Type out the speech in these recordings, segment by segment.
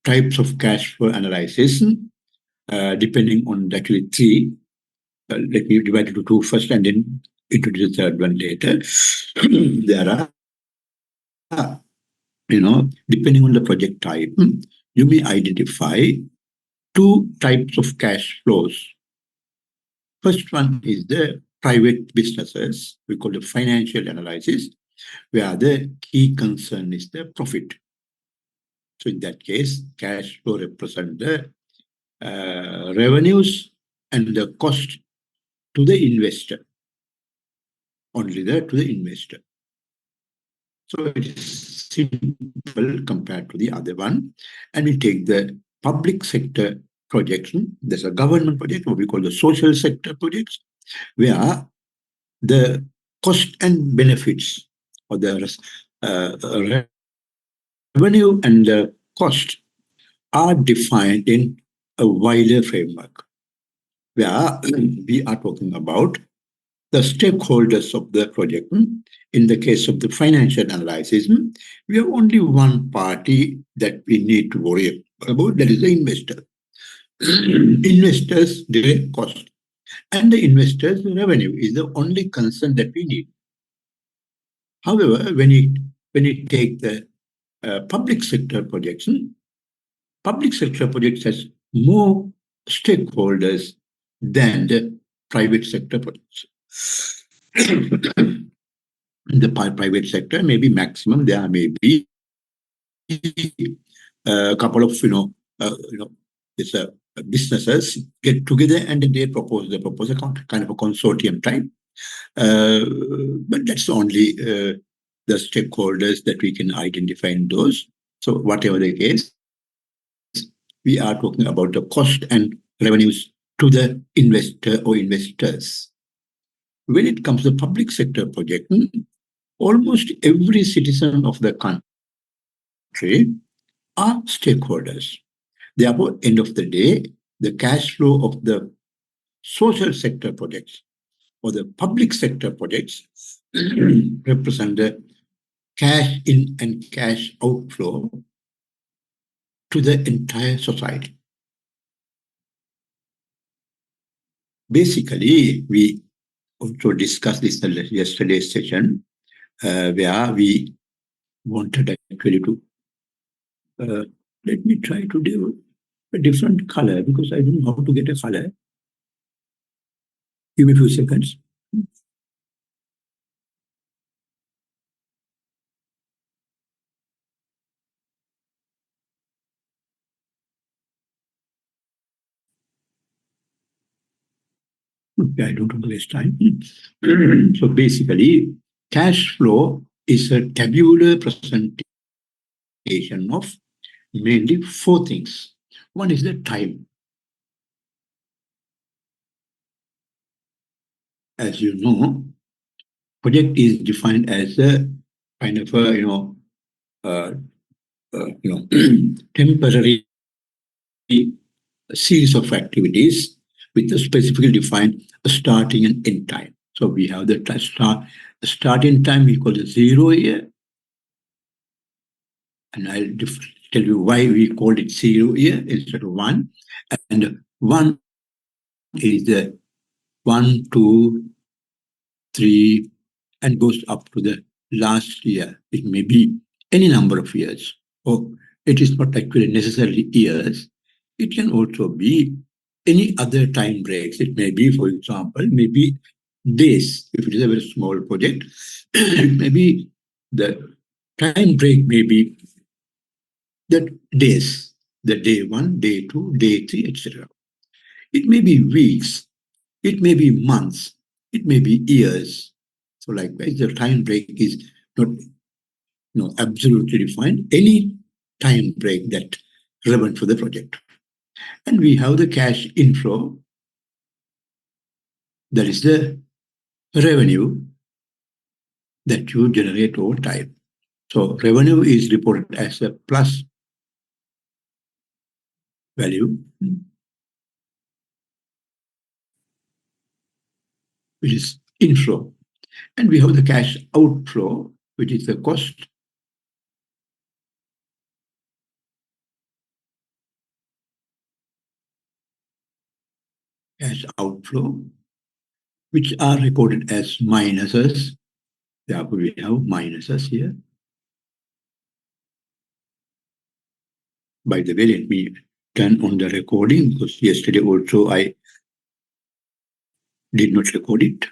types of cash flow analysis, depending on actually three. Let me divide it into two first and then introduce the third one later. There are, depending on the project type, you may identify two types of cash flows. First one is the private businesses, we call the financial analysis, where the key concern is the profit. So in that case, cash flow represents the revenues and the cost to the investor, only to the investor. So it is simple compared to the other one. And we take the public sector projection. There's a government project, what we call the social sector projects, where the cost and benefits or the revenue and the cost are defined in a wider framework, where we are talking about the stakeholders of the project. In the case of the financial analysis, we have only one party that we need to worry about, that is the investor. Investors' direct cost and the investors' revenue is the only concern that we need. However, when you take the public sector projection, public sector projects has more stakeholders than the private sector projects. In the private sector, maybe maximum there may be a couple of it's businesses get together and they propose a kind of a consortium type. But that's only the stakeholders that we can identify in those. So whatever the case, we are talking about the cost and revenues to the investor or investors. When it comes to public sector project, almost every citizen of the country are stakeholders. Therefore, end of the day, the cash flow of the social sector projects or the public sector projects represent the cash in and cash outflow to the entire society. Basically, we also discussed this in yesterday's session, where we wanted actually to let me try to do a different color because I don't know how to get a color. Give me a few seconds. Okay, I don't want to waste time. So basically, cash flow is a tabular presentation of mainly four things. One is the time. As you know, project is defined as a kind of a temporary series of activities with a specifically defined starting and end time. So we have the starting time we call the 0 year, and I'll tell you why we called it 0 year instead of 1. And 1 is the 1, 2, 3, and goes up to the last year. It may be any number of years, or it is not actually necessarily years. It can also be any other time breaks. It may be, for example, maybe days. If it is a very small project, it may be the time break may be the days, the day 1, day 2, day 3, etc. It may be weeks, it may be months, it may be years. So likewise, the time break is not absolutely defined. Any time break that relevant for the project. And we have the cash inflow, that is the revenue that you generate over time. So revenue is reported as a plus value, which is inflow. And we have the cash outflow, which is the cost cash outflow, which are recorded as minuses. Therefore, we have minuses here. By the way, let me turn on the recording because yesterday also I did not record it.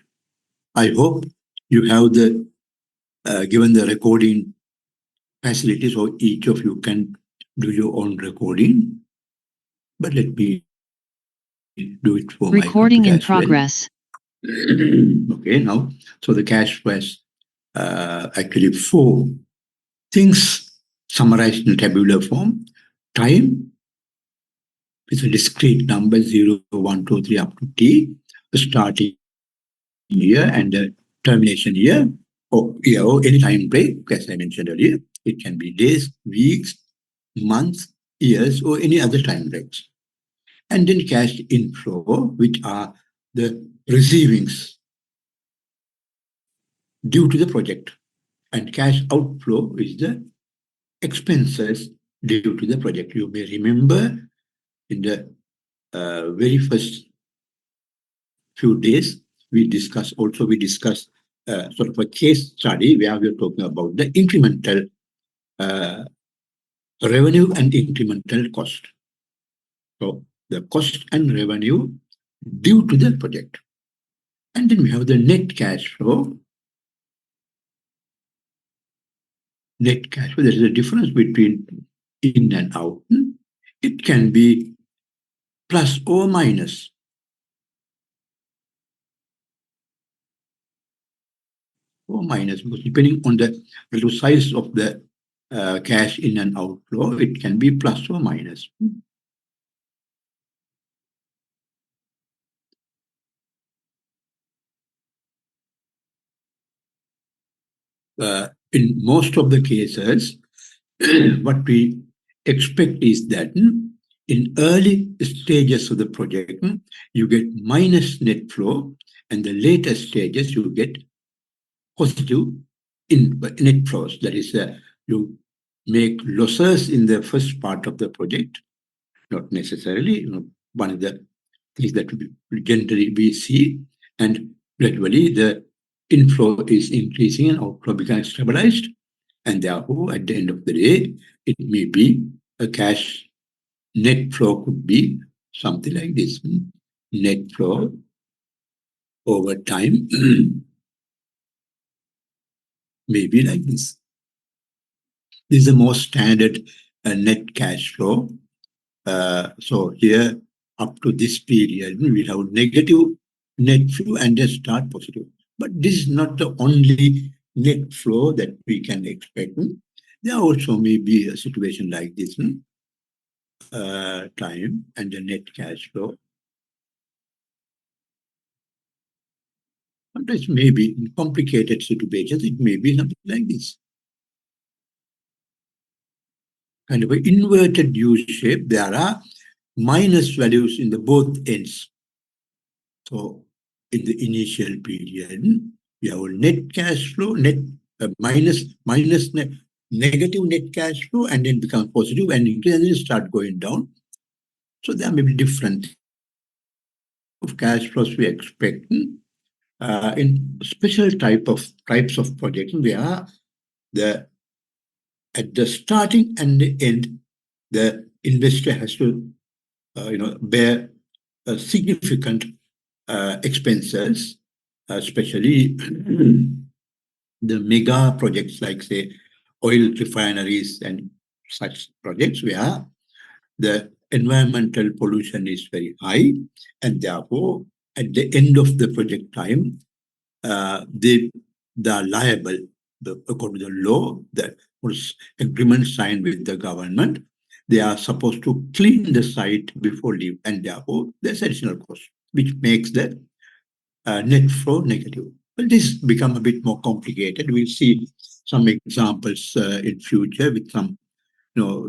I hope you have the given the recording facilities, so each of you can do your own recording. But let me do it for my Recording computer in as well. progress. Okay, now, so the cash was actually four things summarized in tabular form. Time is a discrete number 0, 1, 2, 3 up to t, the starting year and the termination year, or any time break, as I mentioned earlier. It can be days, weeks, months, years, or any other time breaks. And then cash inflow, which are the receivings due to the project. And cash outflow is the expenses due to the project. You may remember in the very first few days, we discussed sort of a case study where we are talking about the incremental uh, revenue and incremental cost. So the cost and revenue due to the project. And then we have the net cash flow. Net cash flow, there is a difference between in and out. It can be plus or minus. Or minus, because depending on the relative size of the cash in and outflow, it can be plus or minus. In most of the cases, what we expect is that in early stages of the project, you get minus net flow, and the later stages you get positive in net flows. That is, you make losses in the first part of the project, not necessarily. One of the things that we generally we see, and gradually the inflow is increasing and outflow becomes stabilized, and therefore at the end of the day, it may be a cash net flow could be something like this. Net flow over time may be like this. This is the most standard net cash flow. So here, up to this period, we have negative net flow and then start positive. But this is not the only net flow that we can expect. There also may be a situation like this, time and the net cash flow. Sometimes maybe in complicated situations, it may be something like this. Kind of an inverted U shape, there are minus values in the both ends. So in the initial period, we have net cash flow, net minus net, negative net cash flow, and then become positive and then start going down. So there may be different of cash flows we expect in special types of projects where the at the starting and the end, the investor has to bear significant expenses, especially the mega projects like, say, oil refineries and such projects where the environmental pollution is very high, and therefore, at the end of the project time, they are liable, according to the law, that was agreement signed with the government. They are supposed to clean the site before leave, and therefore there's additional cost, which makes the net flow negative. Well, this become a bit more complicated. We'll see some examples in future with some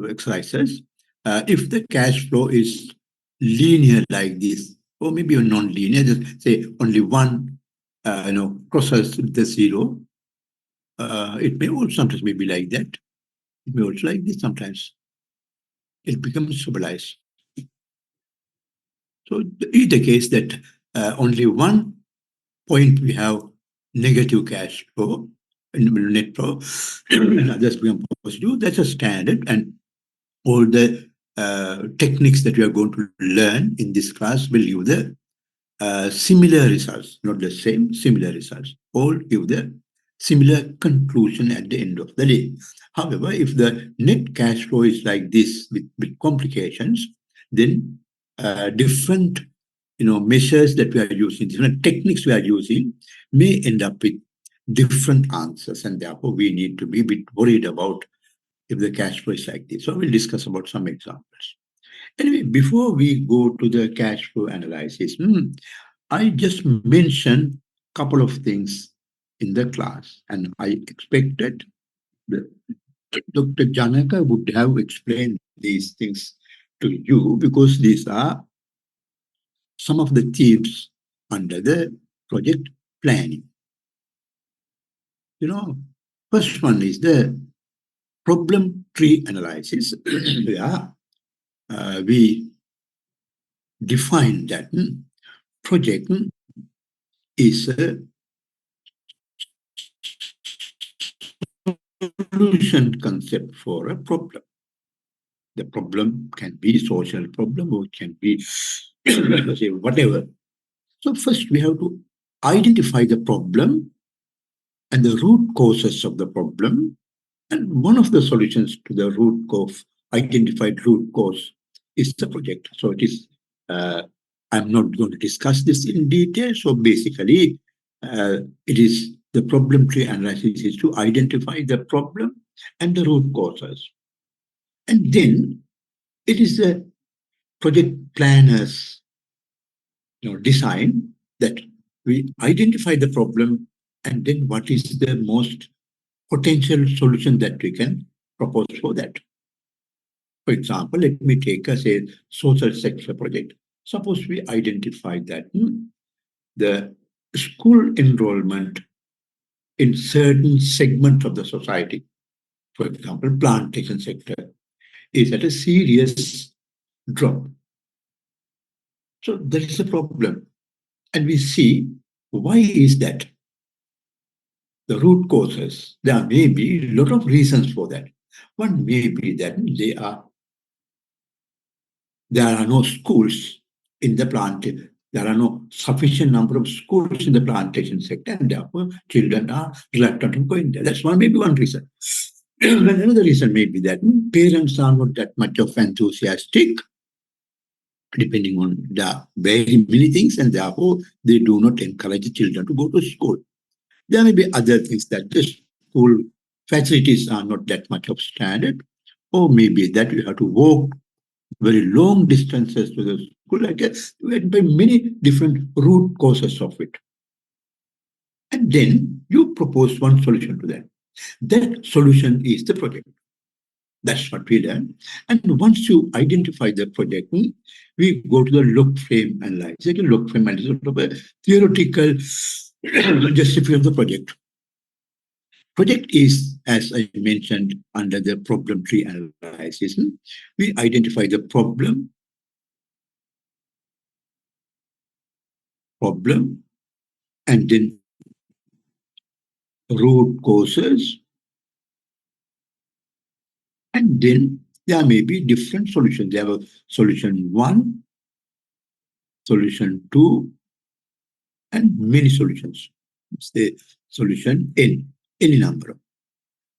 exercises. If the cash flow is linear like this, or maybe a non-linear, just say only one crosses the zero, it may also sometimes be like that. It may also like this sometimes. It becomes stabilized. So in the case that only one point we have negative cash flow, net flow, and others become positive, that's a standard. And all the techniques that we are going to learn in this class will give the similar results, not the same, similar results. All give the similar conclusion at the end of the day. However, if the net cash flow is like this with complications, then different measures that we are using, different techniques we are using may end up with different answers, and therefore we need to be a bit worried about if the cash flow is like this. So we'll discuss about some examples. Anyway, before we go to the cash flow analysis, I just mentioned a couple of things in the class, and I expected that Dr. Janaka would have explained these things to you because these are some of the themes under the project planning. You know, first one is the problem tree analysis. Yeah, we define that project is a solution concept for a problem. The problem can be social problem or it can be say whatever. So first we have to identify the problem and the root causes of the problem. And one of the solutions to the root cause, identified root cause, is the project. So it is, I'm not going to discuss this in detail. So basically, it is the problem tree analysis is to identify the problem and the root causes. And then it is the project planner's design that we identify the problem and then what is the most potential solution that we can propose for that. For example, let me take a say social sector project. Suppose we identify that the school enrollment in certain segment of the society, for example, plantation sector, is at a serious drop. So there is a problem. And we see why is that? The root causes. There may be a lot of reasons for that. One may be that there are no schools in the plantation. There are no sufficient number of schools in the plantation sector, and therefore children are reluctant to go in there. That's one maybe one reason. Another reason may be that parents are not that much of enthusiastic, depending on the very many things, and therefore they do not encourage children to go to school. There may be other things that the school facilities are not that much of standard, or maybe that you have to walk very long distances to the school. I guess by many different root causes of it. And then you propose one solution to that. That solution is the project. That's what we learn. And once you identify the project, we go to the log frame analysis. The log frame analysis is sort of a theoretical justification of the project. Project is, as I mentioned, under the problem tree analysis. We identify the problem, and then root causes, and then there may be different solutions. There are solution 1, solution 2, and many solutions. It's the solution N, any number.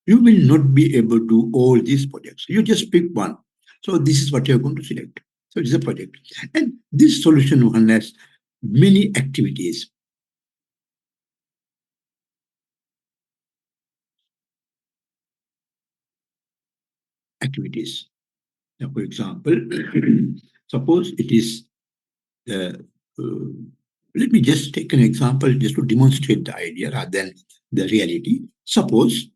You will not be able to do all these projects. You just pick one. So this is what you're going to select. So it's a project. And this solution 1 has many activities. Now, for example, suppose it is let me just take an example just to demonstrate the idea rather than the reality. Suppose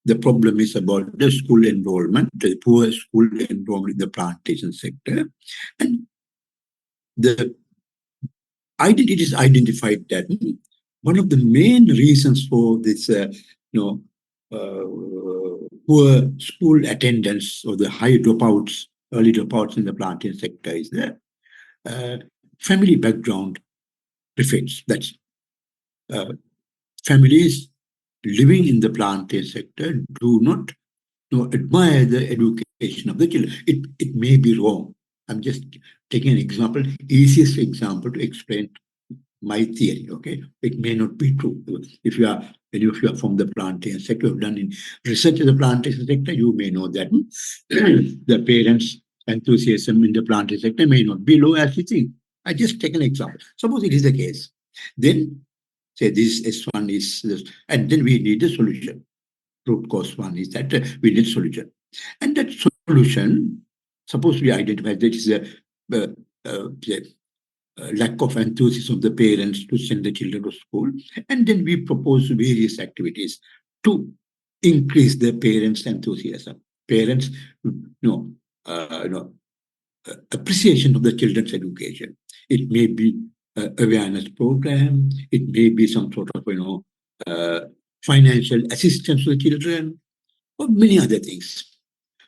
the problem is about the school enrollment, the poor school enrollment in the plantation sector, and it is identified that one of the main reasons for this, poor school attendance or the high dropouts, early dropouts in the plantation sector is that family background reflects that uh, families living in the plantation sector do not admire the education of the children. It may be wrong. I'm just taking an example, easiest example to explain my theory. Okay, it may not be true. If you are from the plantation sector, you've done in research in the plantation sector, you may know that the parents' enthusiasm in the plantation sector may not be low as you think. I just take an example. Suppose it is the case, then say this S1 is this, and then we need a solution. Root cause one is that we need solution, and that solution, suppose we identify that is uh, the lack of enthusiasm of the parents to send the children to school, and then we propose various activities to increase the parents' enthusiasm. Parents, no, no, appreciation of the children's education. It may be awareness program. It may be some sort of uh, financial assistance to the children, or many other things.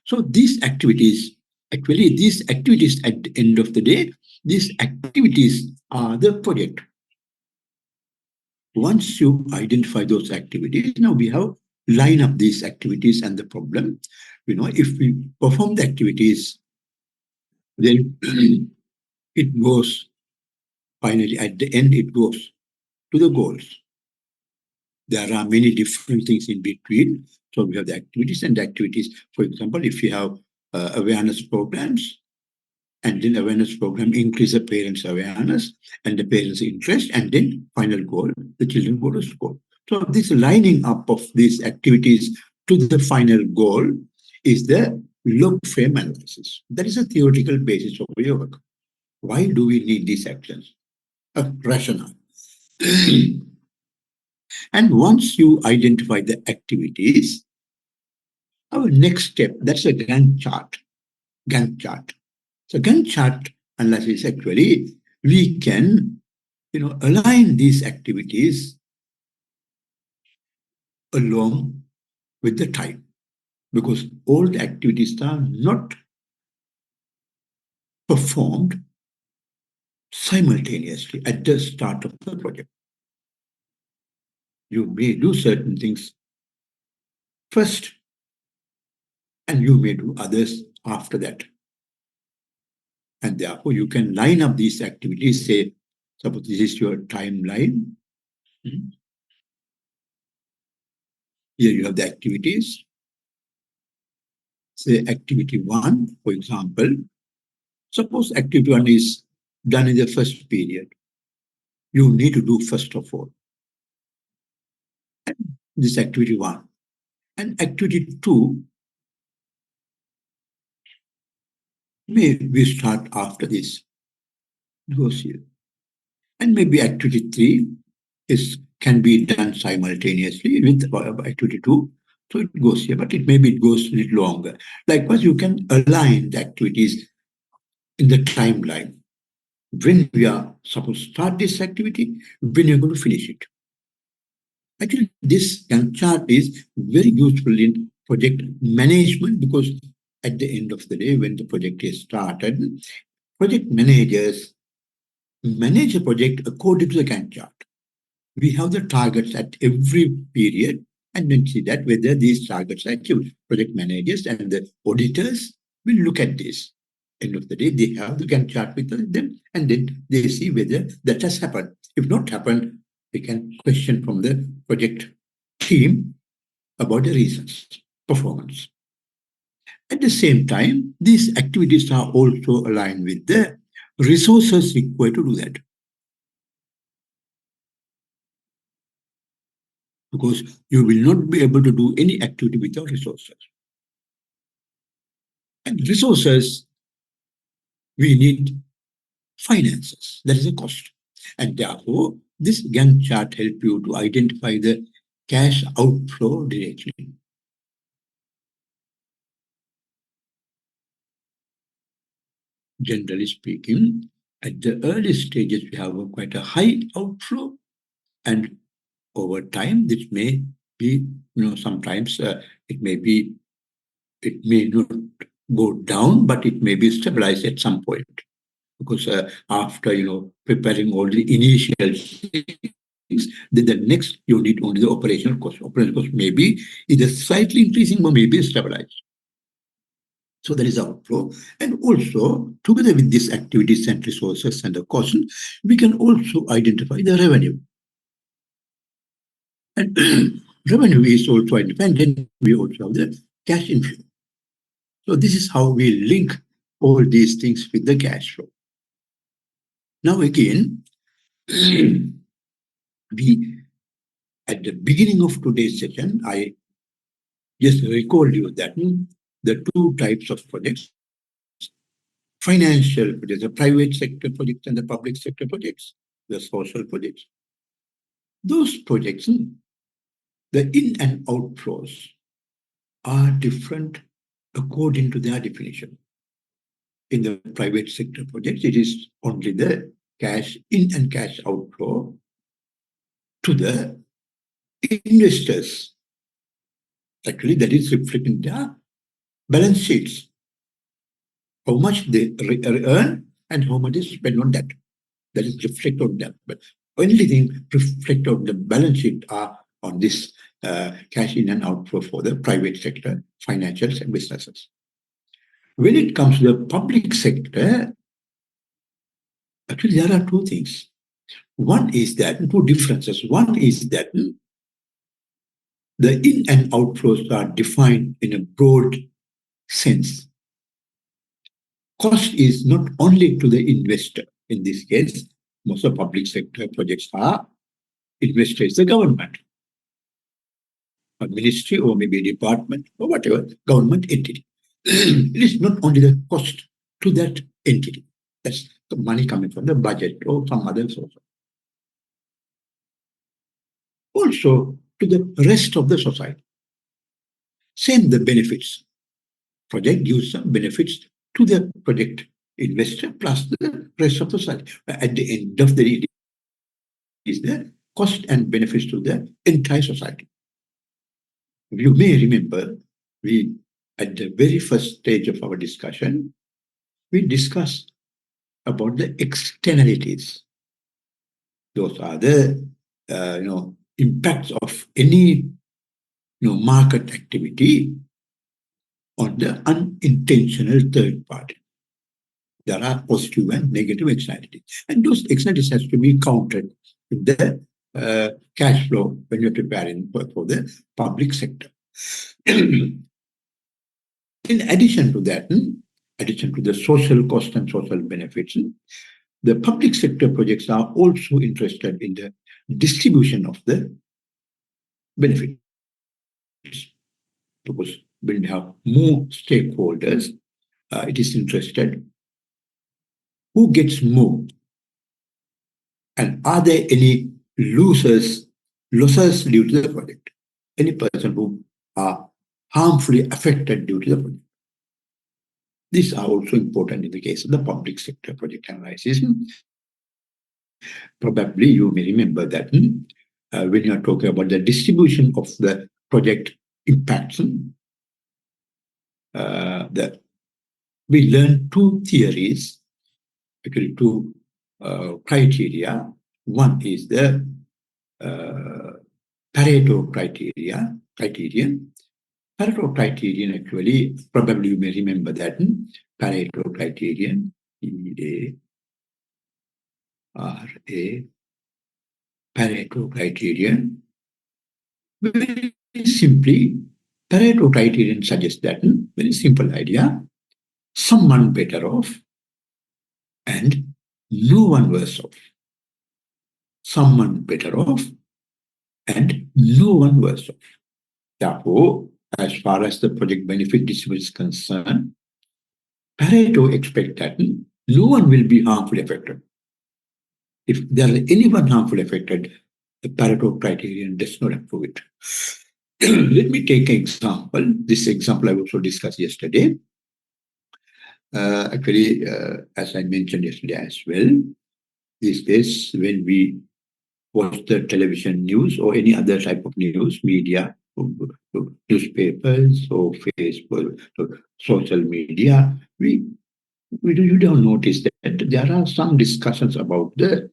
So these activities at the end of the day, these activities are the project. Once you identify those activities, now we have line up these activities and the problem. If we perform the activities, then it goes finally at the end, it goes to the goals. There are many different things in between. So we have the activities and the activities. For example, if you have awareness programs, and then awareness program increase the parents' awareness and the parents' interest, and then final goal, the children go to school. So this lining up of these activities to the final goal is the log frame analysis. That is a theoretical basis of your work. Why do we need these actions? A rationale. And once you identify the activities, our next step, that's a Gantt chart. Gantt chart. So Gantt chart analysis actually, we can align these activities along with the time, because all the activities are not performed simultaneously at the start of the project. You may do certain things first, and you may do others after that. And therefore, you can line up these activities, say, suppose this is your timeline. Here you have the activities. Say activity one, for example. Suppose activity one is done in the first period. You need to do first of all this activity one. And activity two, may we start after this. It goes here. And maybe activity three can be done simultaneously with activity two. So it goes here, but it goes a little longer. Likewise, you can align the activities in the timeline. When we are supposed to start this activity, when you're going to finish it. Actually, this Gantt chart is very useful in project management, because at the end of the day, when the project is started, project managers manage a project according to the Gantt chart. We have the targets at every period, and then see that whether these targets are achieved. Project managers and the auditors will look at this. End of the day, they have the Gantt chart with them, and then they see whether that has happened. If not happened, they can question from the project team about the reasons, performance. At the same time, these activities are also aligned with the resources required to do that. Because you will not be able to do any activity without resources. And resources, we need finances. That is a cost. And therefore, this Gantt chart helps you to identify the cash outflow directly. Generally speaking, at the early stages, we have quite a high outflow, and over time, this may be, sometimes it may not go down, but it may be stabilized at some point. because after preparing all the initial things, then the next you need only the operational cost. Operational cost maybe either slightly increasing or maybe stabilized. So that is outflow. And also, together with these activities and resources and the cost, we can also identify the revenue. And revenue is also independent. We also have the cash inflow. So this is how we link all these things with the cash flow. Now again, we at the beginning of today's session, I just recall you that the two types of projects, financial projects, the private sector projects and the public sector projects, the social projects. Those projects, the in and outflows are different according to their definition. In the private sector projects, it is only the cash in and cash outflow to the investors. Actually, that is reflected in their balance sheets. How much they earn and how much is spent on that. That is reflected on that. But only thing reflected on the balance sheet are on this cash in and outflow for the private sector, financials and businesses. When it comes to the public sector, actually there are two things. One is that, two differences. One is that the in and outflows are defined in a broad sense. Cost is not only to the investor. In this case, most of public sector projects are investor is the government, a ministry or maybe a department or whatever, government entity. It is not only the cost to that entity. That's the money coming from the budget or some other source. Also to the rest of the society. Same the benefits. Project gives some benefits to the project investor plus the rest of the society. At the end of the day, it is the cost and benefits to the entire society. You may remember, we at the very first stage of our discussion, we discussed about the externalities. Those are the impacts of any market activity on the unintentional third party. There are positive and negative externalities, and those externalities has to be counted with the cash flow when you're preparing for the public sector. In addition to that, addition to the social cost and social benefits, the public sector projects are also interested in the distribution of the benefits. Because when we have more stakeholders, it is interested who gets more, and are there any losses due to the project? Any person who are harmfully affected due to the project. These are also important in the case of the public sector project analysis. Probably you may remember that when you are talking about the distribution of the project impacts, we learned two theories, actually two criteria. One is the Pareto criterion. Pareto criterion, actually, probably you may remember that. Pareto criterion, P-A-R-A, Pareto criterion. Very simply, Pareto criterion suggests that, very simple idea, someone better off and no one worse off. Someone better off and no one worse off. Therefore, as far as the project benefit distribution is concerned, Pareto expects that no one will be harmfully affected. If there is anyone harmfully affected, the Pareto criterion does not approve it. Let me take an example. This example I also discussed yesterday. Actually, as I mentioned yesterday as well, these days when we watch the television news or any other type of news, media, newspapers or Facebook, or social media, we You don't notice that there are some discussions about the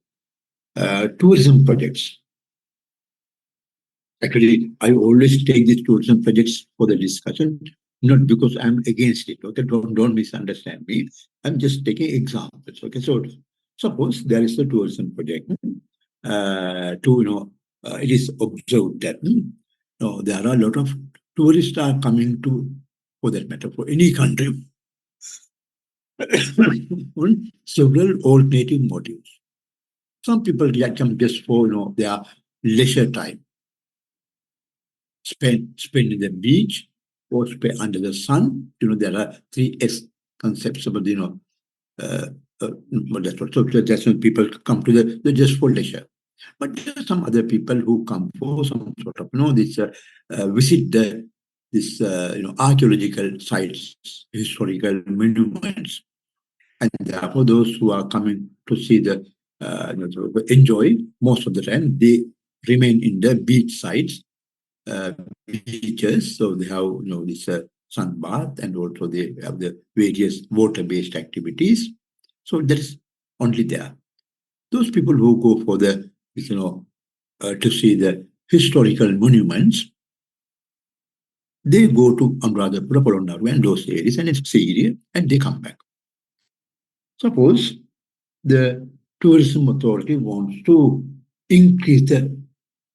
tourism projects. Actually, I always take these tourism projects for the discussion, not because I'm against it. Okay, don't misunderstand me. I'm just taking examples. Okay, so suppose there is a tourism project. To it is observed that there are a lot of tourists are coming to, for that matter, for any country, on several alternative motives. Some people come just for their leisure time, spend in the beach or spend under the sun. There are three S concepts about uh, well, that's what. So that's when people come to the just for leisure. But there are some other people who come for some sort of this visit this archaeological sites, historical monuments, and therefore those who are coming to see to enjoy most of the time they remain in the beach sites, uh, beaches. So they have this sun bath, and also they have the various water-based activities. So that is only there. Those people who go for the to see the historical monuments, they go to Anuradhapura, Polonnaru, and those areas, and it's area, and they come back. Suppose the tourism authority wants to increase the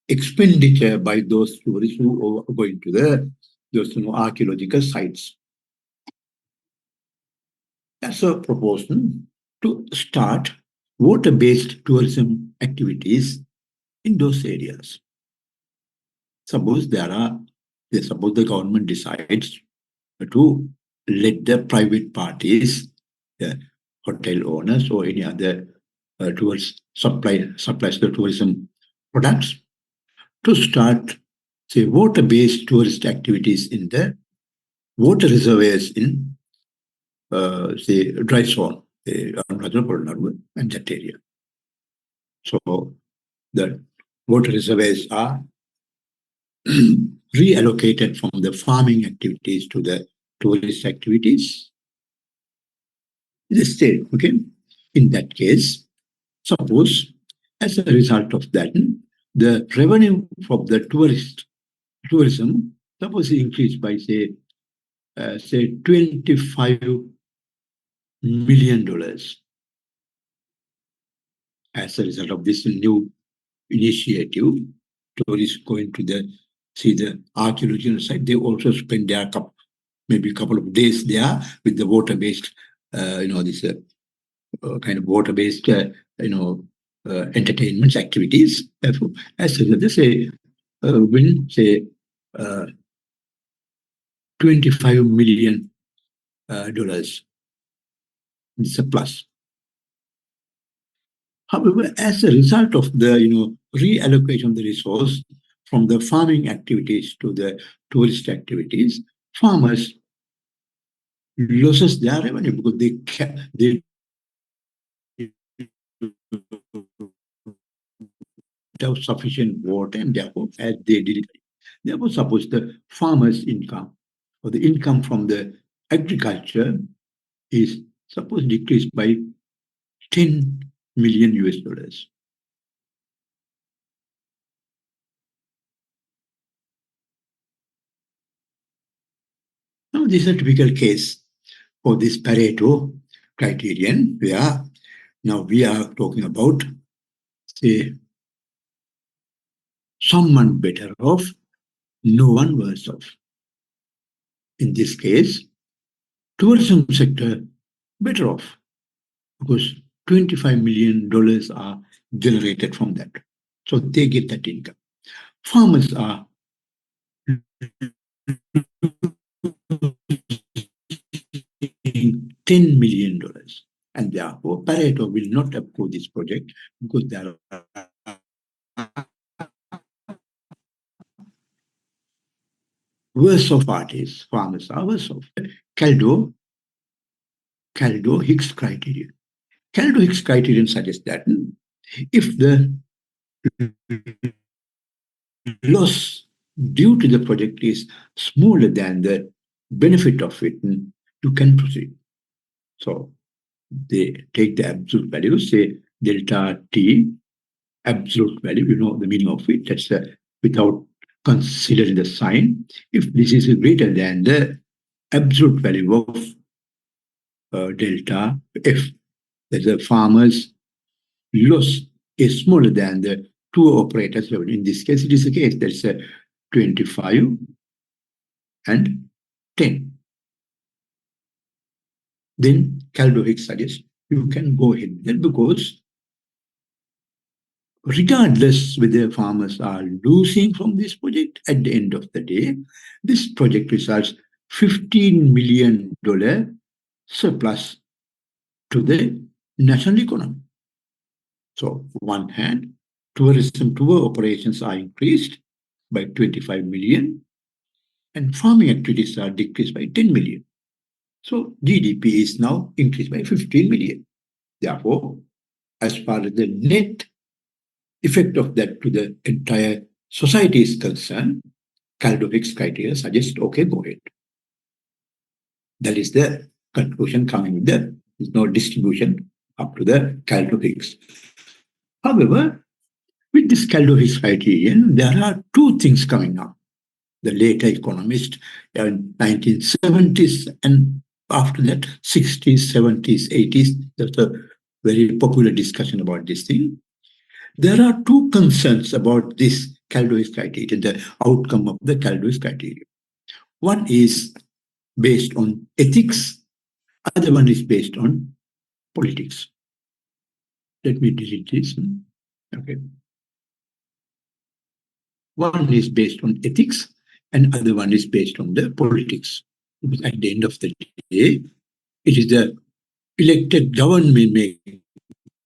expenditure by those tourists who are going to those archaeological sites. That's a proposal to start water-based tourism activities in those areas. Suppose suppose the government decides to let the private parties, the hotel owners or any other towards supplies the tourism products, to start say water-based tourist activities in the water reservoirs in say dry zone, and that area. So the water reservoirs are reallocated from the farming activities to the tourist activities in the state. Okay, in that case, suppose as a result of that, the revenue from the tourism suppose increased by say $25 million as a result of this new initiative. Tourists going to see the archaeological site. They also spend their maybe a couple of days there with the water-based, this kind of water-based, entertainments activities. Therefore, as a result, they say win say uh, $25 million. It's a plus. However, as a result of the reallocation of the resource from the farming activities to the tourist activities, farmers loses their revenue because they have sufficient water, and therefore as they did it, therefore suppose the farmers' income or the income from the agriculture is suppose decreased by 10 million US dollars. Now this is a typical case for this Pareto criterion, where now we are talking about say someone better off, no one worse off. In this case, tourism sector better off because $25 million are generated from that. So they get that income. Farmers are $10 million. And therefore, Pareto will not approve this project because there are worse off parties. Farmers are worse off. Caldo, Caldo Hicks criterion. Caldo Hicks criterion suggests that if the loss due to the project is smaller than the benefit of it, you can proceed. So they take the absolute value, say delta T, absolute value, you know the meaning of it, that's without considering the sign. If this is greater than the absolute value of delta F, that the farmer's loss is smaller than the two operators level. In this case, it is the case, that's 25 and 10. Then Caldovic suggests you can go ahead with that, because regardless whether farmers are losing from this project, at the end of the day, this project results $15 million surplus to the national economy. So, on one hand, tourism tour operations are increased by 25 million and farming activities are decreased by 10 million. So, GDP is now increased by 15 million. Therefore, as far as the net effect of that to the entire society is concerned, Kaldovic's criteria suggest, okay, go ahead. That is the conclusion coming with the no distribution up to the Kaldovic's. However, with this Kaldovic's criterion, there are two things coming up. The later economist in 1970s and after that 60s, 70s, 80s, there's a very popular discussion about this thing. There are two concerns about this Kaldowic's criteria, the outcome of the Kaldowic's criteria. One is based on ethics, other one is based on politics. Let me delete this. Okay. One is based on ethics and other one is based on the politics. Because at the end of the day, it is the elected government making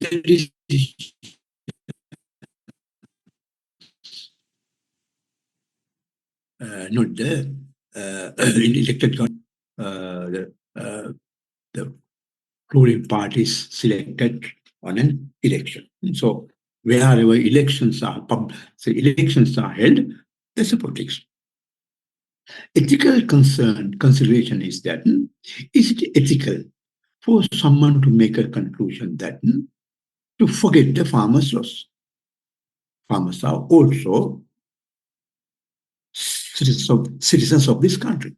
the decision. Not the elected government, the ruling parties selected on an election. So wherever elections are elections are held, there's a politics. Ethical consideration is that is it ethical for someone to make a conclusion that to forget the farmers' loss? Farmers are also citizens of this country.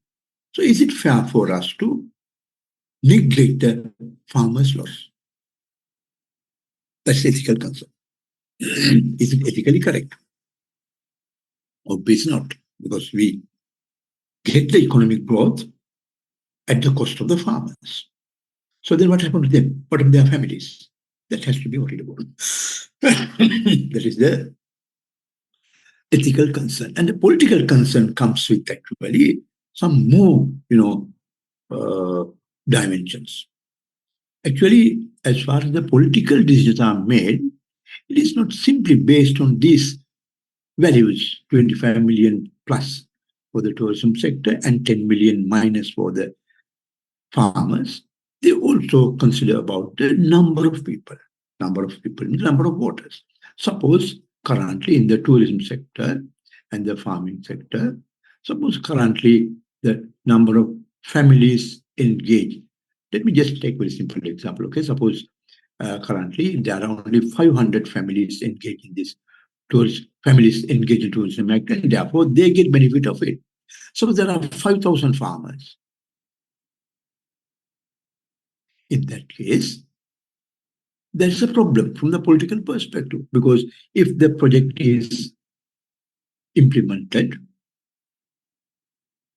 So is it fair for us to neglect the farmers' loss? That's ethical concern. Is it ethically correct? Obviously not, because we get the economic growth at the cost of the farmers. So then what happened to them? What of their families? That has to be worried about. That is the ethical concern. And the political concern comes with actually some more, dimensions. Actually, as far as the political decisions are made, it is not simply based on these values, 25 million plus for the tourism sector and 10 million minus for the farmers. They also consider about the number of people. Number of people means number of voters. Suppose currently in the tourism sector and the farming sector, suppose currently the number of families engaged. Let me just take a very simple example. Okay, suppose currently there are only 500 families engaged in this families engaged in tourism act, and therefore they get benefit of it. So there are 5,000 farmers. In that case, there's a problem from the political perspective, because if the project is implemented,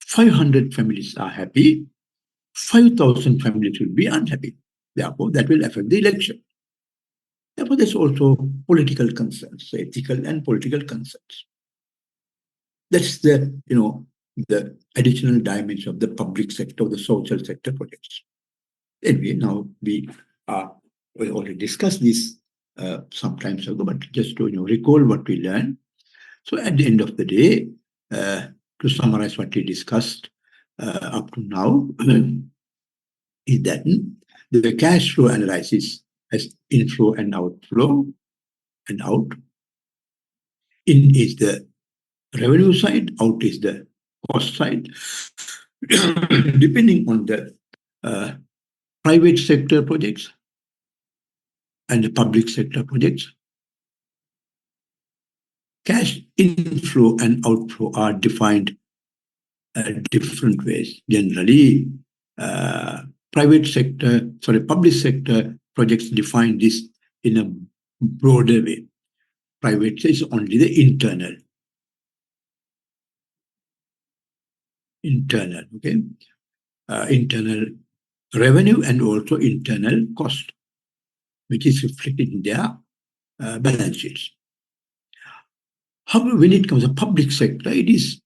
500 families are happy, 5,000 families will be unhappy. Therefore, that will affect the election. Therefore, there's also political concerns, ethical and political concerns. That's the additional dimension of the public sector, the social sector projects. Anyway, now we already discussed this some times ago, but just to recall what we learned. So at the end of the day, to summarize what we discussed up to now, is that the cash flow analysis has inflow and outflow, and out. In is the revenue side, out is the cost side. Depending on the private sector projects, and the public sector projects, cash inflow and outflow are defined different ways. Generally, uh, public sector projects define this in a broader way. Private is only the okay, internal revenue and also internal cost, which is reflected in their balance sheets. However, when it comes to public sector, it is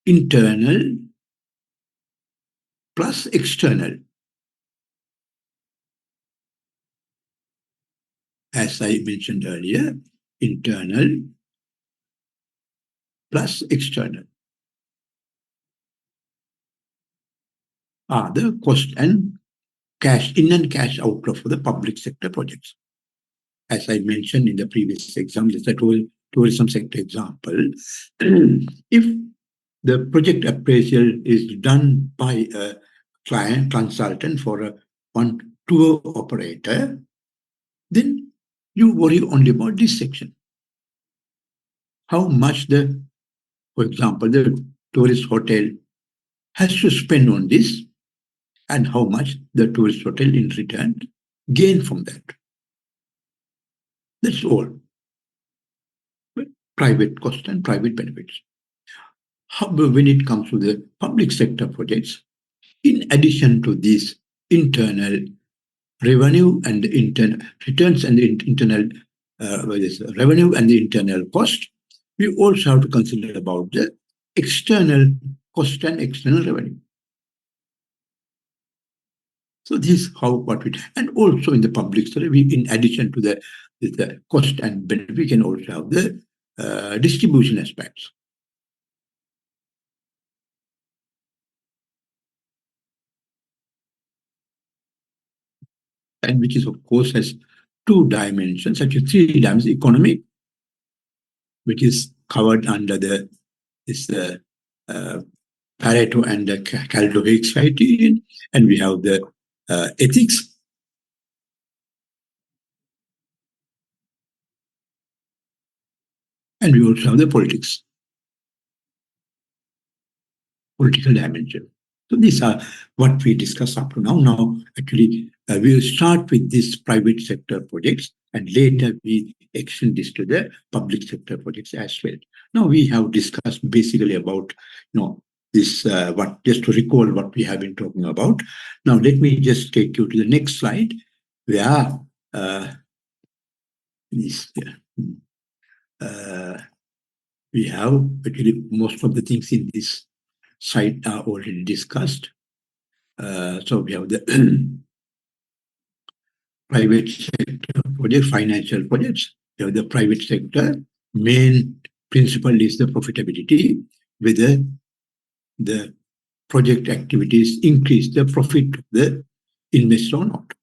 internal plus external. As I mentioned earlier, internal plus external are the cost and cash in and cash outflow for the public sector projects. As I mentioned in the previous example, the tourism sector example, if the project appraisal is done by a client consultant for a one tour operator, then you worry only about this section. How much for example, the tourist hotel has to spend on this and how much the tourist hotel in return gain from that. That's all. Private cost and private benefits. However, when it comes to the public sector projects, in addition to these internal revenue and the internal returns and the internal revenue and the internal cost, we also have to consider about the external cost and external revenue. So this is how what we and also in the public sector, we in addition to the cost and benefit, we can also have the distribution aspects. And which is of course has two dimensions, actually three dimensions: economic, which is covered under this Pareto and the Caldo-Hicks criterion, and we have the ethics, and we also have the political dimension. So these are what we discussed up to now. Now, actually, we will start with these private sector projects, and later we extend this to the public sector projects as well. Now we have discussed basically about, this what just to recall what we have been talking about. Now let me just take you to the next slide, where this, we have actually most of the things in this site are already discussed. So we have the private sector projects, financial projects. We have the private sector. Main principle is the profitability, whether the project activities increase the profit of the investor or not.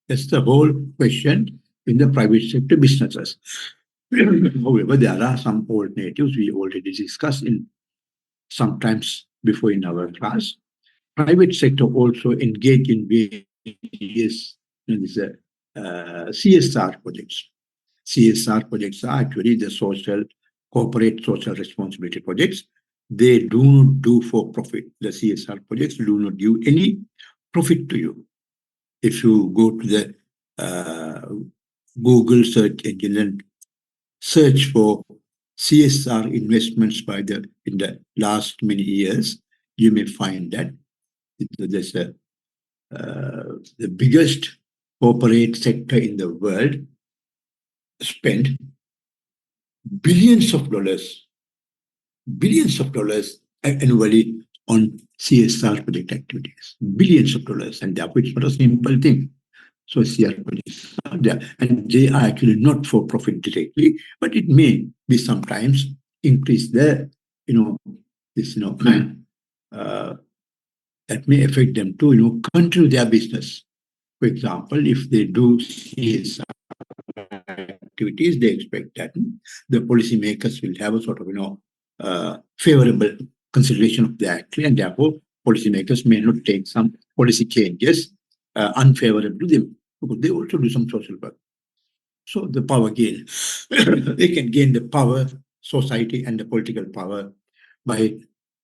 That's the whole question in the private sector businesses. However, there are some alternatives we already discussed in sometimes before in our class. Private sector also engage in various CSR projects. CSR projects are actually the corporate social responsibility projects. They do not do for profit. The CSR projects do not give any profit to you. If you go to the Google search engine and search for CSR investments in the last many years, you may find that there's the biggest corporate sector in the world spent billions of dollars annually on CSR project activities, billions of dollars, and therefore it's not a simple thing. So CSR projects are there, and they are actually not for profit directly, but it may be sometimes increase this, that may affect them to, continue their business. For example, if they do CSR activities, they expect that the policymakers will have a sort of, favorable consideration of the act, and therefore policymakers may not take some policy changes unfavorable to them, because they also do some social work. So the power gain. They can gain the power, society, and the political power by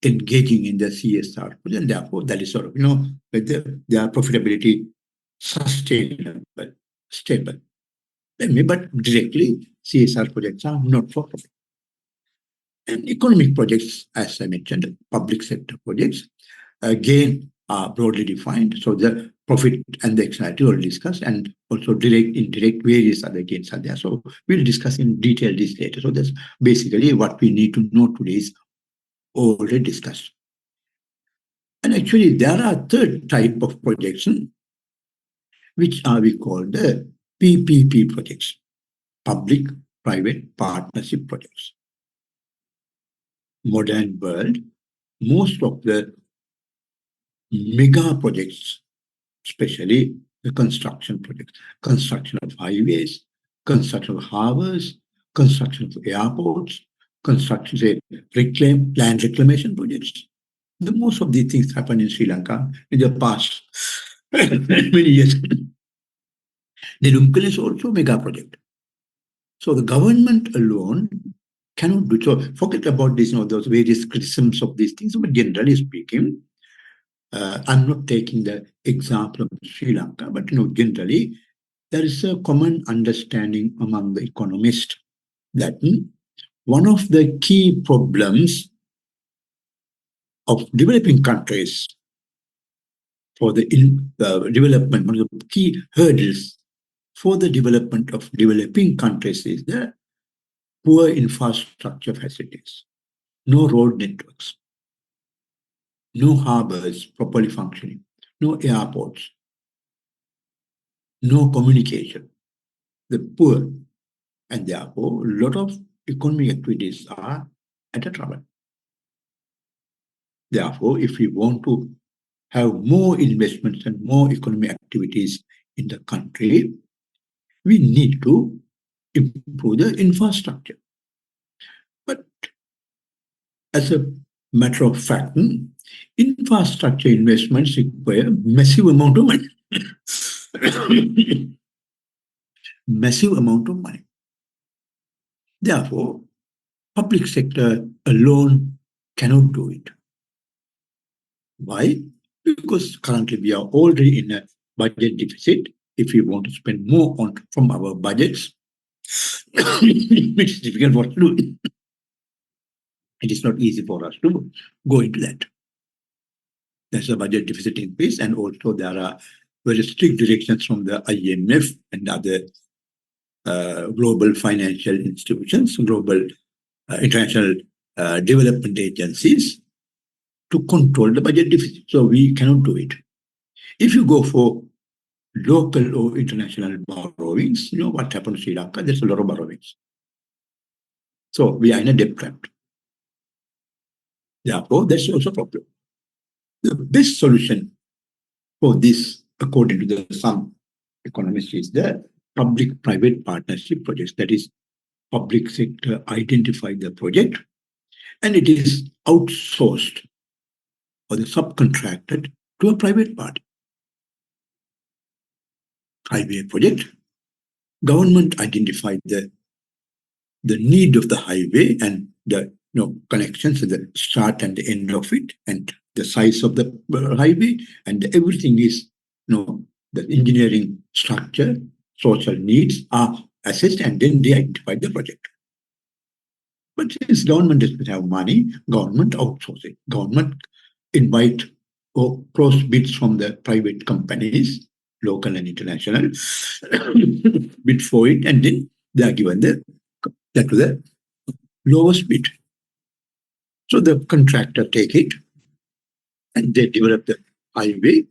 engaging in the CSR. And therefore, that is sort of, whether their profitability sustainable, stable. But directly, CSR projects are not for profit. And economic projects, as I mentioned, public sector projects, again, are broadly defined. So the profit and the externality already discussed, and also direct, indirect, various other gains are there. So we'll discuss in detail this later. So that's basically what we need to know today is already discussed. And actually, there are third type of projection, which are we call the PPP projects, public-private partnership projects. Modern world, most of the mega projects, especially the construction projects, construction of highways, construction of harbors, construction of airports, construction, say, land reclamation projects. The most of these things happen in Sri Lanka in the past many years. The Lumkul is also a mega project. So the government alone cannot do so. Forget about this, those various criticisms of these things, but generally speaking, I'm not taking the example of Sri Lanka, but generally, there is a common understanding among the economists that one of the key problems of developing countries for the development, one of the key hurdles for the development of developing countries is the poor infrastructure facilities, no road networks, no harbors properly functioning, no airports, no communication. The poor, and therefore a lot of economic activities are at a trouble. Therefore, if we want to have more investments and more economic activities in the country, we need to improve the infrastructure. But as a matter of fact, infrastructure investments require massive amount of money. Massive amount of money. Therefore, public sector alone cannot do it. Why? Because currently we are already in a budget deficit. If we want to spend more on from our budgets, it's difficult what to do. It is not easy for us to go into that. There's a budget deficit increase, and also there are very strict directions from the IMF and other global financial institutions, global international development agencies to control the budget deficit. So we cannot do it. If you go for local or international borrowings, what happened in Sri Lanka? There's a lot of borrowings. So we are in a debt trap. Therefore, that's also a problem. The best solution for this, according to some economists, is the public-private partnership projects. That is, public sector identify the project and it is outsourced or the subcontracted to a private party. Highway project, government identified the need of the highway and the connections at the start and the end of it, and the size of the highway, and everything is the engineering structure, social needs are assessed, and then they identify the project. But since government doesn't have money, government outsource it. Government invite or cross bids from the private companies, local and international, bid for it, and then they are given that to the lowest bid. So the contractor take it and they develop the highway,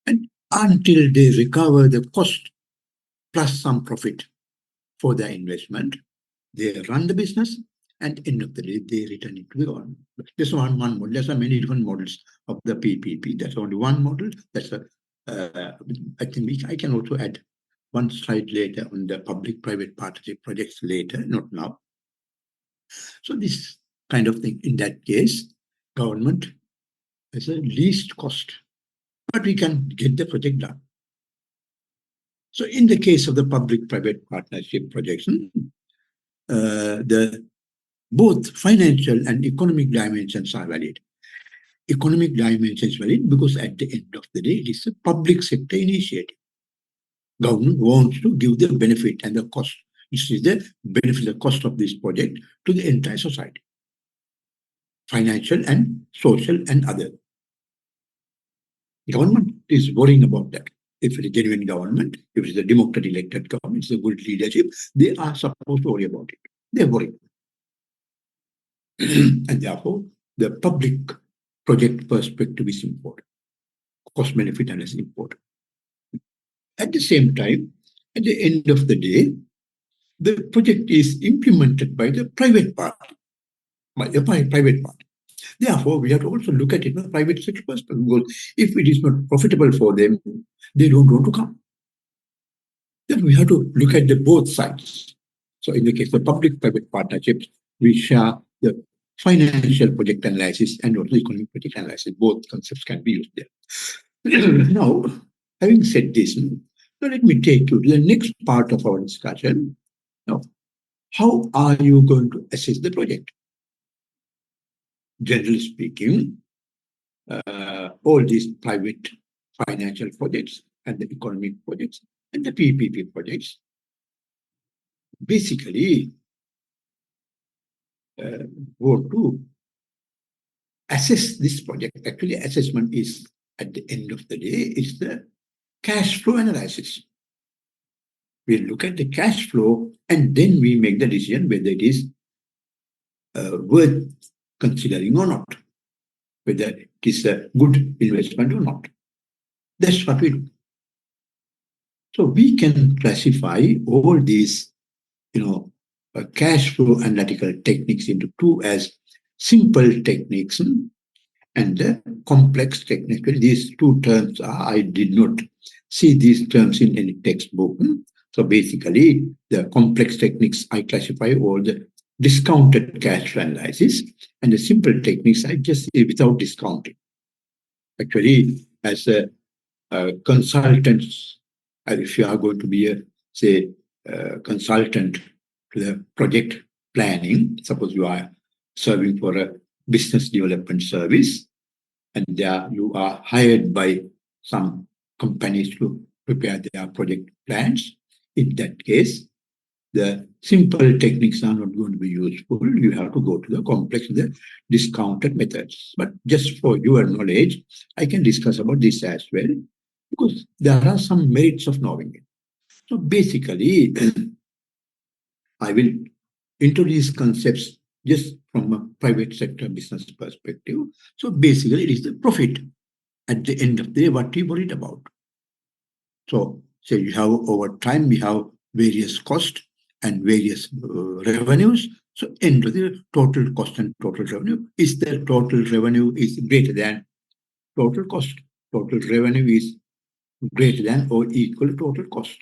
and until they recover the cost plus some profit for their investment, they run the business, and end of the day they return it to the government. There's one model. There's many different models of the PPP. That's only one model. That's I think I can also add one slide later on the public-private partnership projects later, not now. So this kind of thing, in that case, government is a least cost, but we can get the project done. So in the case of the public-private partnership projects, the both financial and economic dimensions are valid. Economic dimension is valid because at the end of the day, it is a public sector initiative. Government wants to give the benefit and the cost. This is the benefit, the cost of this project to the entire society, financial and social and other. Government is worrying about that. If it's a genuine government, if it's a democratic elected government, it's a good leadership, they are supposed to worry about it. They're worried. And therefore, the public project perspective is important. Cost benefit analysis is important. At the same time, at the end of the day, the project is implemented by the private party, by the private party. Therefore, we have to also look at it from the private sector perspective, because if it is not profitable for them, they don't want to come. Then we have to look at the both sides. So in the case of public-private partnerships, we share the financial project analysis and also economic project analysis. Both concepts can be used there. Now, having said this, now let me take you to the next part of our discussion. Now, how are you going to assess the project? Generally speaking, all these private financial projects and the economic projects and the PPP projects basically want to assess this project. Actually, assessment is, at the end of the day, is the cash flow analysis. We look at the cash flow and then we make the decision whether it is worth considering or not, whether it is a good investment or not. That's what we do. So we can classify all these, cash flow analytical techniques into two, as simple techniques and the complex techniques. These two terms I did not see these terms in any textbook. So basically, the complex techniques I classify all the discounted cash flow analysis, and the simple techniques I just say without discounting. Actually, as a consultants, if you are going to be a consultant to the project planning, suppose you are serving for a business development service, and there you are hired by some companies to prepare their project plans. In that case, the simple techniques are not going to be useful. You have to go to the complex, the discounted methods. But just for your knowledge, I can discuss about this as well, because there are some merits of knowing it. So basically, I will introduce concepts just from a private sector business perspective. So basically, it is the profit at the end of the day, what we worried about. So say you have over time, we have various costs and various revenues. So end of the total cost and total revenue, is the total revenue is greater than total cost. Total revenue is greater than or equal to total cost.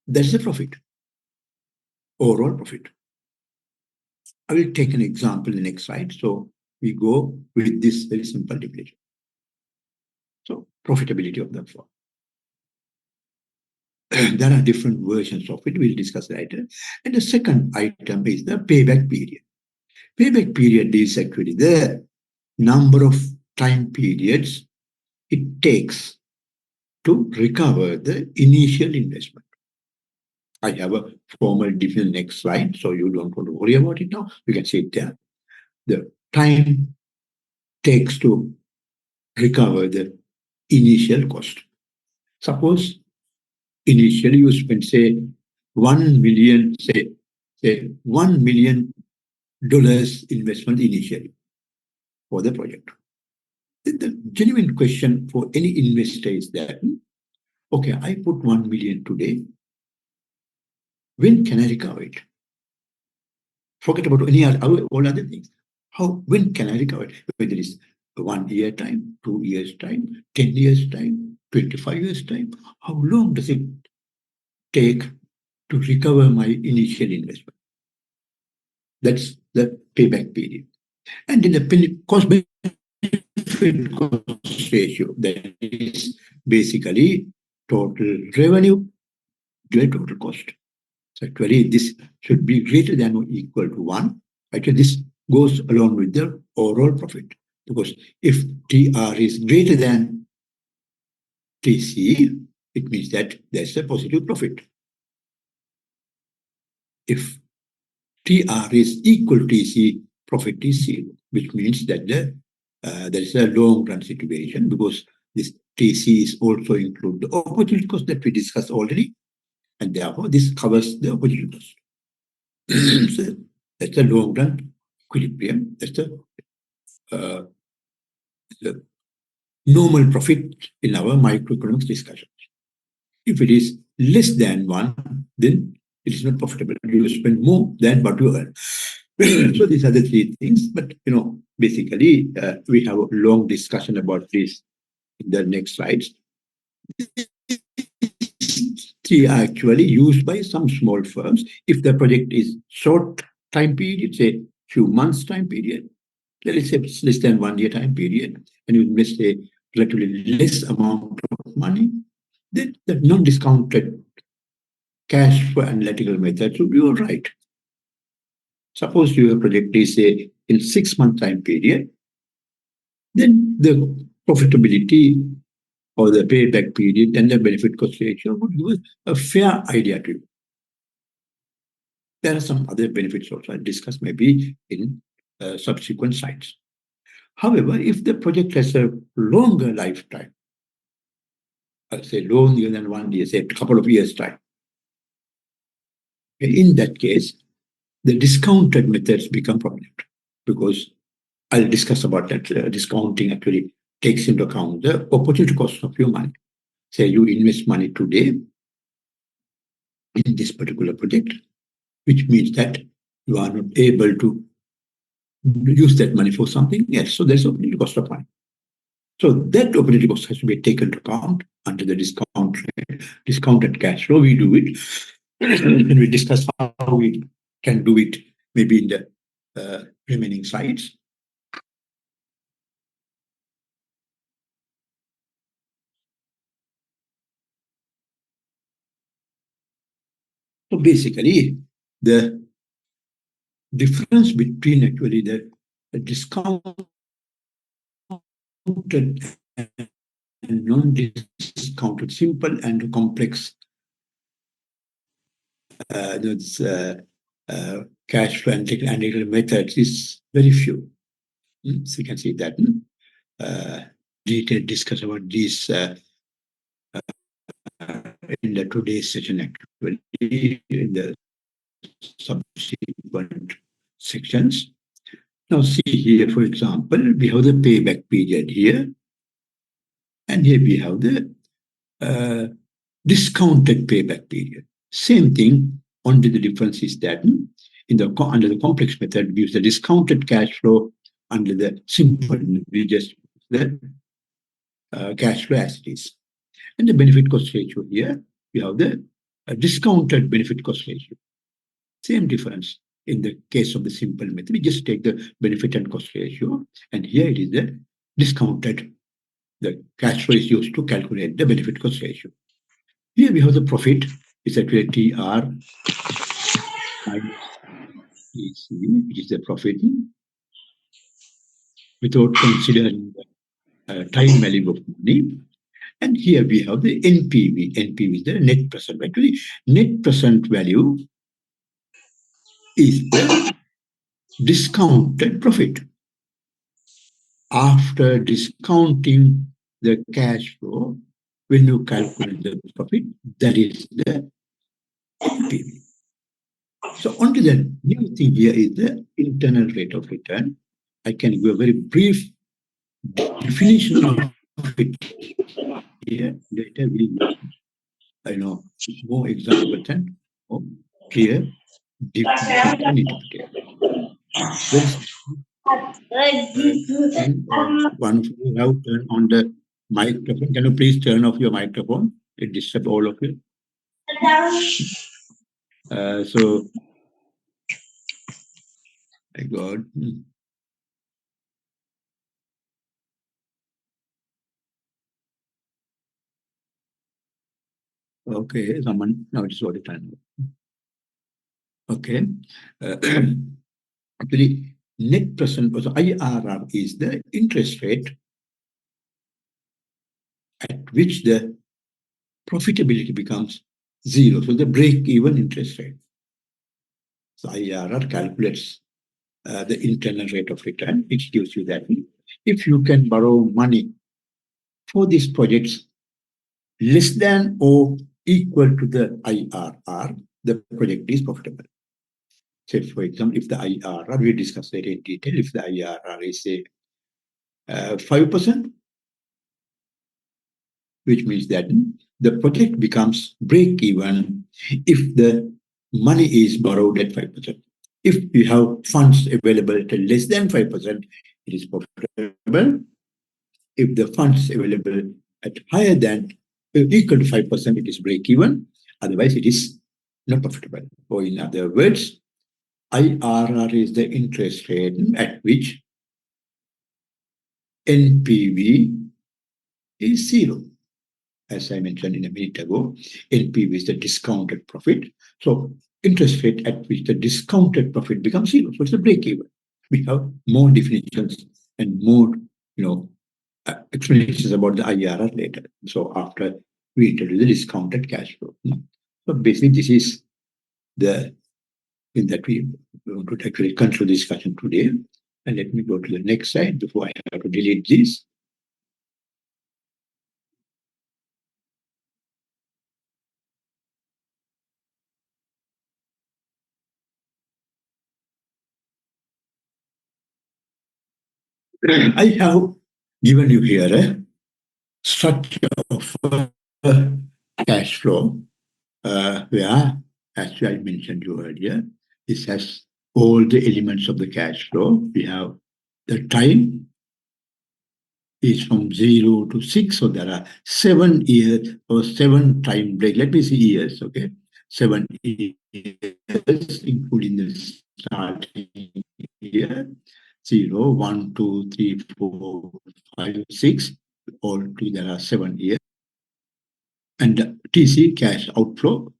That's the profit, overall profit. I will take an example in the next slide. So we go with this very simple definition. So profitability of the firm. There are different versions of it. We'll discuss later. And the second item is the payback period. Payback period is actually the number of time periods it takes to recover the initial investment. I have a formal definition next slide, so you don't want to worry about it now. You can see it there. The time takes to recover the initial cost. Suppose initially you spend, say, 1 million, say $1 million investment initially for the project. The genuine question for any investor is that, okay, I put 1 million today. When can I recover it? Forget about all other things. When can I recover it? Whether it's 1 year time, 2 years time, 10 years time, 25 years time. How long does it take to recover my initial investment? That's the payback period. And in the cost benefit cost ratio, that is basically total revenue divided total cost. So actually, this should be greater than or equal to 1. Actually, this goes along with the overall profit. Because if TR is greater than TC, it means that there's a positive profit. If TR is equal to TC, profit is 0, which means that there is a long run situation because this TC is also include the opportunity cost that we discussed already, and therefore this covers the opportunity cost. So that's a long run equilibrium. That's the normal profit in our microeconomics discussion. If it is less than 1, then it is not profitable. You spend more than what you earn. So these are the 3 things. But basically, we have a long discussion about this in the next slides. 3 are actually used by some small firms. If the project is short time period, say few months time period, let's say it's less than 1 year time period, and you invest a relatively less amount of money, then the non-discounted cash flow analytical method should be all right. Suppose your project is say in 6-month time period, then the profitability or the payback period and the benefit cost ratio would give us a fair idea to you. There are some other benefits also I discuss maybe in subsequent slides. However, if the project has a longer lifetime, I'll say longer than 1 year, say a couple of years time, in that case, the discounted methods become prominent because I'll discuss about that. Discounting actually takes into account the opportunity cost of your money. Say you invest money today in this particular project, which means that you are not able to use that money for something else. So there's opportunity cost of money. So that opportunity cost has to be taken into account under the discounted cash flow. We do it. And we discuss how we can do it maybe in the remaining slides. So basically, the difference between actually the discounted and non-discounted, simple and complex those, cash flow analytical methods is very few. So you can see that detailed discuss about this in the today's session actually in the subsequent sections. Now see here, for example, we have the payback period here, and here we have the discounted payback period. Same thing, only the difference is that under the complex method, we use the discounted cash flow. Under the simple, we just the cash flow as it is. And the benefit cost ratio here, we have the discounted benefit cost ratio. Same difference. In the case of the simple method, we just take the benefit and cost ratio, and here it is the discounted. The cash flow is used to calculate the benefit cost ratio. Here we have the profit. It's actually TR minus TC, which is the profit without considering the time value of money. And here we have the NPV. NPV is the net present value. Actually, net present value is the discounted profit. After discounting the cash flow, when you calculate the profit, that is the NPV. So only the new thing here is the internal rate of return. I can give a very brief definition of it here. Later we will, I know, more example and more clear definition and interpretation. Very and one of you have turned on the microphone. Can you please turn off your microphone? It disturbs all of you. So, my God. Okay, someone now it's what time. Okay. Uh, Actually, net present was IRR is the interest rate at which the profitability becomes zero. So the break-even interest rate. So IRR calculates the internal rate of return, which gives you that if you can borrow money for these projects less than or equal to the IRR, the project is profitable. Say, for example, if the IRR, we discussed that in detail, if the IRR is say 5%, which means that the project becomes break even if the money is borrowed at 5%. If you have funds available at less than 5%, it is profitable. If the funds available at higher than equal to 5%, it is break even. Otherwise, it is not profitable. Or in other words, IRR is the interest rate at which NPV is zero. As I mentioned in a minute ago, NPV is the discounted profit. So interest rate at which the discounted profit becomes zero. So it's a break even. We have more definitions and more, explanations about the IRR later. So after we introduce the discounted cash flow. So basically, this is the thing that we want to actually conclude the discussion today. And let me go to the next slide before I have to delete this. I have given you here a structure of cash flow where, as I mentioned you earlier, this has all the elements of the cash flow. We have the time is from 0 to 6, so there are 7 years or 7 time break. Let me see years, okay? 7 years, including the starting year. 0, 1, 2, 3, 4, 5, 6. All together there are 7 years. And TC, cash outflow.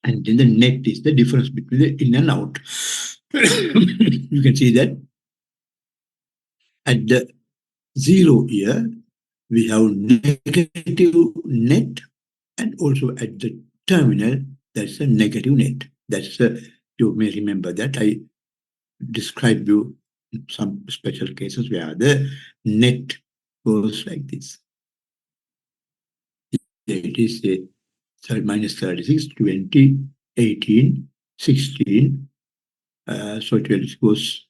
And then the net is the difference between the in and out. You can see that at the 0 year, we have negative net, and also at the terminal, that's a negative net. That's you may remember that I described you some special cases where the net goes like this. It is minus 36, 20, 18, 16. So it goes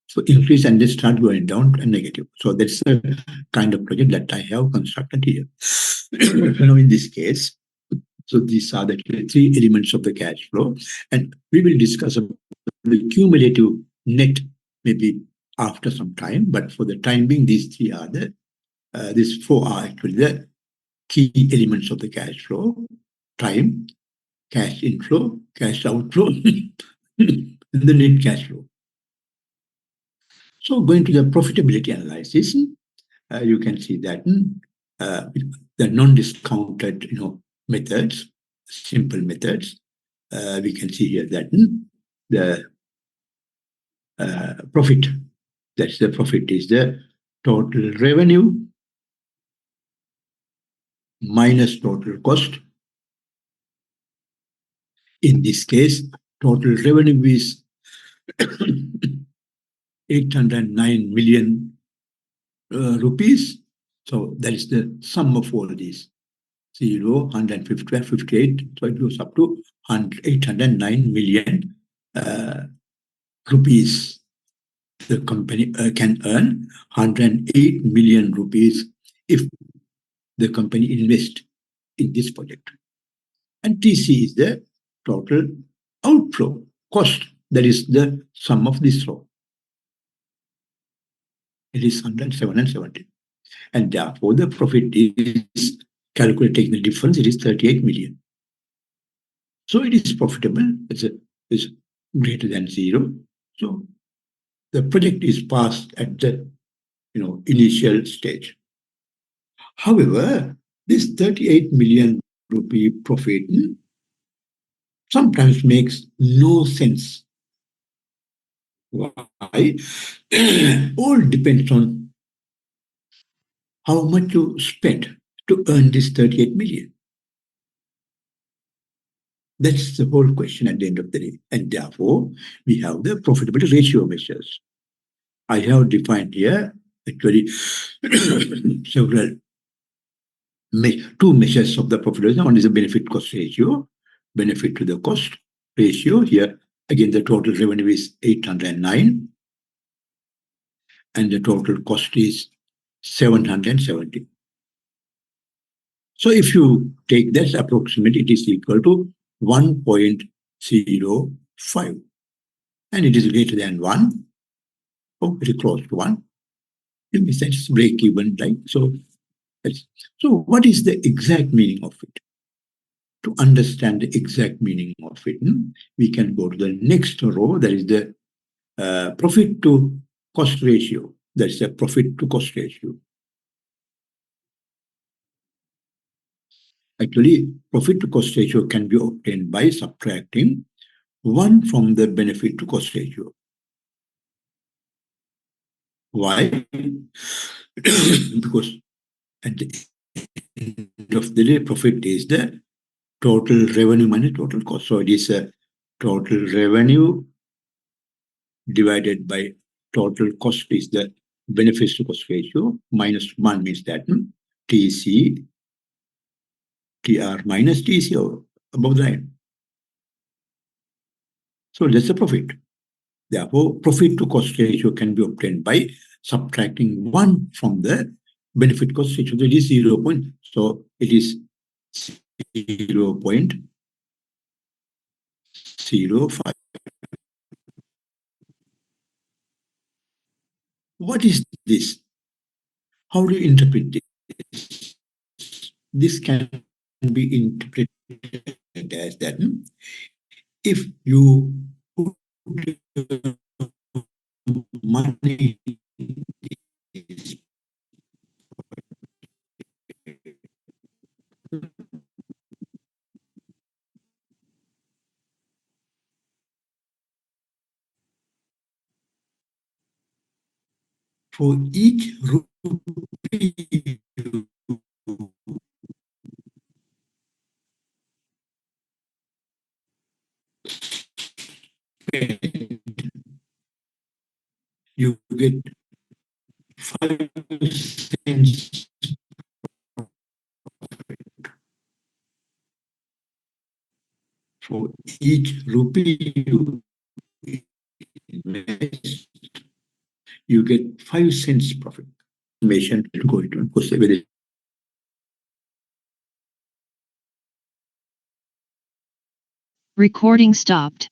so increase and then start going down and negative. So that's the kind of project that I have constructed here. In this case, so these are the three elements of the cash flow, and we will discuss the cumulative net maybe after some time. But for the time being, these three are these four are actually the key elements of the cash flow: time, cash inflow, cash outflow, and the net cash flow. So going to the profitability analysis, you can see that the non-discounted, methods, simple methods. We can see here that the profit, that's the profit is the total revenue minus total cost. In this case, total revenue is 809 million rupees. So that is the sum of all these. 0, 150, 58, so it goes up to 809 million rupees. The company can earn 108 million rupees if the company invests in this project. And TC is the total outflow cost. That is the sum of this row. It is 107 and 70. And therefore, the profit is calculating the difference. It is 38 million. So it is profitable. It's greater than zero. So the project is passed at the initial stage. However, This 38 million rupee profit sometimes makes no sense. Why? All depends on how much you spent to earn this 38 million. That's the whole question at the end of the day. And therefore, we have the profitability ratio measures. I have defined here actually several two measures of the profitability. One is the benefit cost ratio, benefit to the cost ratio. Here, again, the total revenue is 809 and the total cost is 770. So if you take this approximate, it is equal to 1.05 and it is greater than 1 or very close to 1. In the sense, break even, right? So what is the exact meaning of it? To understand the exact meaning of it, we can go to the next row, that is the profit to cost ratio. That is the profit to cost ratio. Actually, profit to cost ratio can be obtained by subtracting 1 from the benefit to cost ratio. Why? Because at the end of the day, profit is the total revenue minus total cost. So it is a total revenue divided by total cost is the benefits to cost ratio minus 1 means that TC, TR minus TC above the line. So that's the profit. Therefore, profit to cost ratio can be obtained by subtracting 1 from the benefit cost ratio. That is 0. So it is 0.05. What is this? How do you interpret this? This can be interpreted as that if you put money for each rupee you get 5 cents for each rupee you invest, you get 5 cents profit. Information to go into, of course, very Recording stopped.